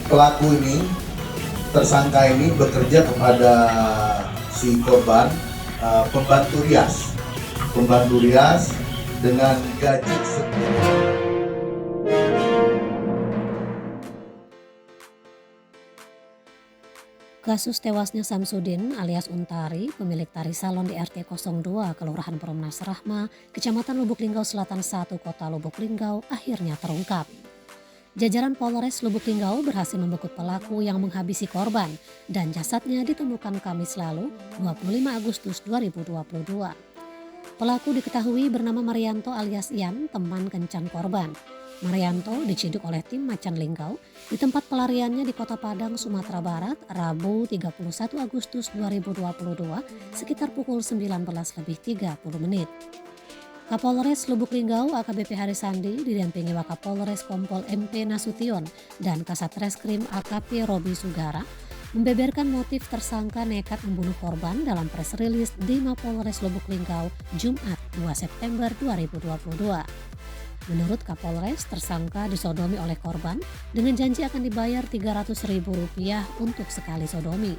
pelaku ini, tersangka ini bekerja kepada si korban, pembantu rias dengan gaji Kasus tewasnya Samsudin alias Untari, pemilik tari salon di RT 02 Kelurahan Perumnas Rahma, Kecamatan Lubuk Linggau Selatan 1, Kota Lubuk Linggau akhirnya terungkap. Jajaran Polres Lubuk Linggau berhasil membekuk pelaku yang menghabisi korban dan jasadnya ditemukan Kamis lalu, 25 Agustus 2022. Pelaku diketahui bernama Marianto alias Ian, teman kencan korban. Marianto diciduk oleh tim Macan Linggau di tempat pelariannya di Kota Padang, Sumatera Barat, Rabu 31 Agustus 2022 sekitar pukul 19.30 menit. Kapolres Lubuk Linggau AKBP Harisandi didampingi Wakapolres Kompol MP Nasution dan Kasat Reskrim AKP Robi Sugara membeberkan motif tersangka nekat membunuh korban dalam press release di Mapolres Lubuk Linggau Jumat 2 September 2022. Menurut Kapolres, tersangka disodomi oleh korban dengan janji akan dibayar Rp300.000 untuk sekali sodomi.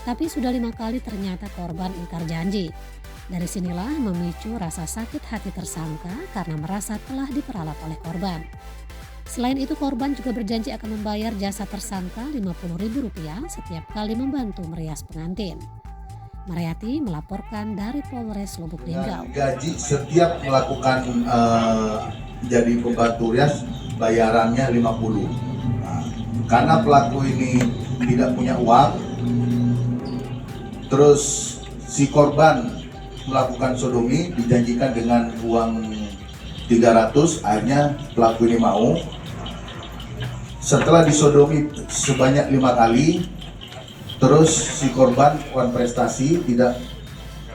Tapi sudah 5 kali ternyata korban ingkar janji. Dari sinilah memicu rasa sakit hati tersangka karena merasa telah diperalat oleh korban. Selain itu, korban juga berjanji akan membayar jasa tersangka Rp50.000 setiap kali membantu merias pengantin. Mariati melaporkan dari Polres Lubuk Linggau. Gaji setiap melakukan jadi pembantu rias bayarannya 50. Nah, karena pelaku ini tidak punya uang, terus si korban melakukan sodomi dijanjikan dengan uang 300, akhirnya pelaku ini mau. Setelah disodomi sebanyak 5 kali, terus si korban prestasi tidak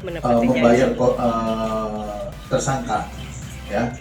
membayar tersangka, ya.